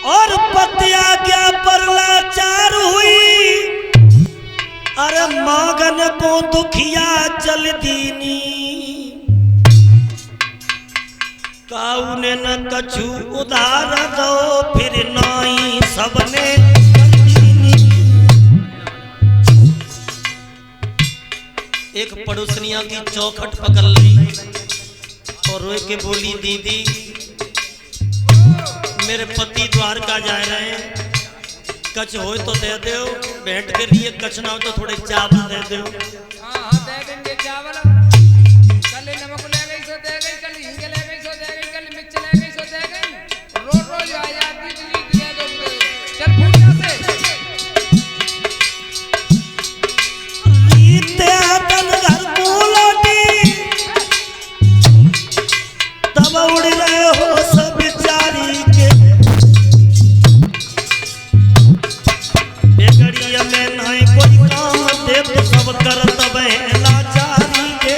और पतिया क्या पर लाचार हुई। अरे मांगन को दुखिया चल दीनी काउने न कछु उधार दो फिर नाई सबने एक पड़ोसनिया की चौखट पकड़ ली और रोए के बोली दीदी मेरे पति द्वारका जा रहे हैं, कच हो तो दे दो, भेंट के लिए कच ना हो तो थोड़े चावल दे दो। हाँ दे देंगे चावल। कल नमक ले गई सो दे गई, कल हिंग ले गई सो दे गई, कल मिर्च ले गई सो दे गई। रोज रोज आ जाती दे दो। चल फूट से रीते तन घर को लौटी तब उड़ रहे हो सब बेचारी के बेगड़िया में नहीं कोई काम दे तो सब कर तब लाचारी के।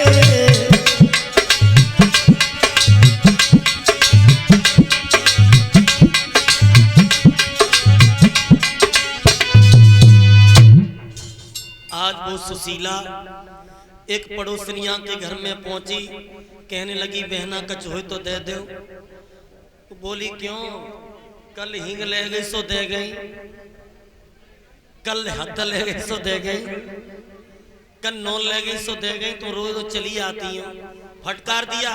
आज वो सुशीला एक पड़ोसनिया के घर में पहुंची, कहने लगी बहना कच हो तो दे दो। बोली क्यों? कल हिंग ले गई सो दे गई, कल हद ले गई सो दे गई, कल नोन ले गई सो दे गई, तो रोज तो चली आती हो। फटकार दिया।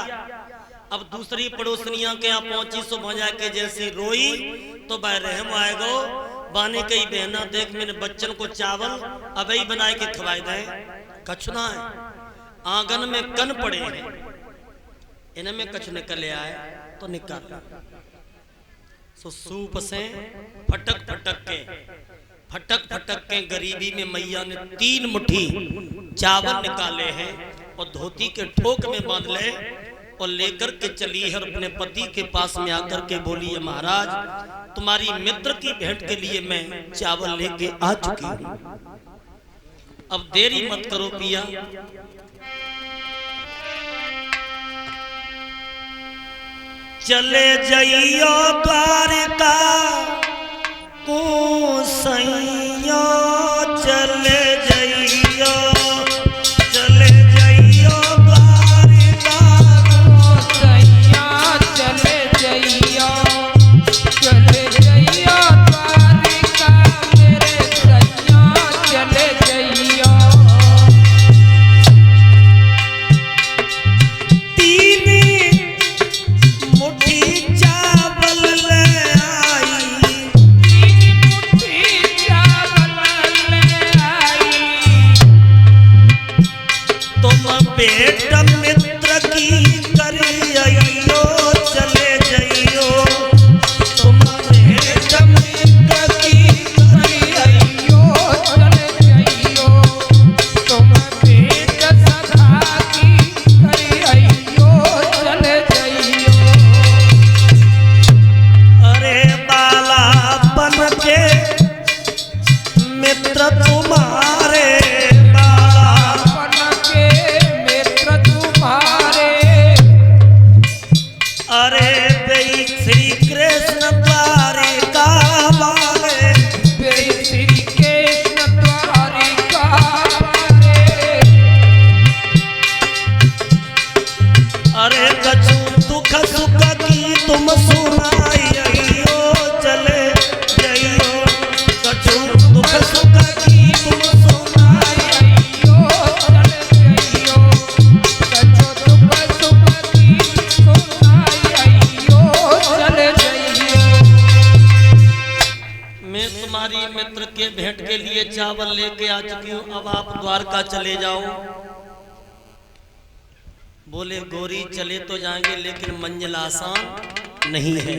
अब दूसरी पड़ोसनिया के यहाँ पहुंची सो भजा के जैसी रोई तो रहम आएगो बाने कई बहना देख मेरे बच्चन को चावल अब ही बनाए के खवाए दे। कछुना है आंगन में कन पड़े हैं, इन्हें में कछ निकल आए तो निकाल सो सूप से फटक फटक के गरीबी में मैया ने 3 मुट्ठी चावल निकाले हैं और धोती के ठोक में बांध ले और लेकर के चली है। अपने पति के पास में आकर के बोली है महाराज तुम्हारी मित्र की भेंट के लिए मैं चावल लेके आ चुकी हूं, अब देरी मत करो पिया। चले जाइयो द्वारका को सैया चले जाइयो द्वारका को सैया चले जाइयो द्वारका मेरे सैया चले जाइयो। 3 मुट्ठी चावल ले आई, 3 मुट्ठी चावल ले आई। तुम पेट मित्र की करियो चले जाइयो, तुम पेट मित्र की करियो चले जाइयो, तुम पेट सखा की करियो चले जाइयो। अरे बाला बन के मित्र तुम्हारे बाला बन के मित्र तुम्हारे। अरे बेई श्री कृष्ण द्वारिका वाले वे श्री कृष्ण द्वारिका वाले। अरे कछु दुख सुख की तुम सुनाइयो चले जाइयो, कछु दुख सुख की तुम सुनाइयो चले जाइयो, कछु दुख सुख की सुनाइयो चले जाइयो। मैं तुम्हारी मित्र के भेंट के लिए चावल लेके आ चुकी हूँ, अब आप द्वारका चले जाओ। बोले गोरी चले तो जाएंगे लेकिन मंजिल आसान नहीं है।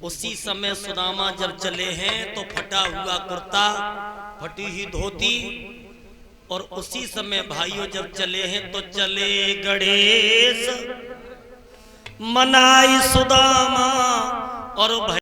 उसी समय सुदामा जब चले हैं तो फटा हुआ कुर्ता फटी ही धोती, और उसी समय भाइयों जब चले हैं तो चले गणेश मनाई सुदामा और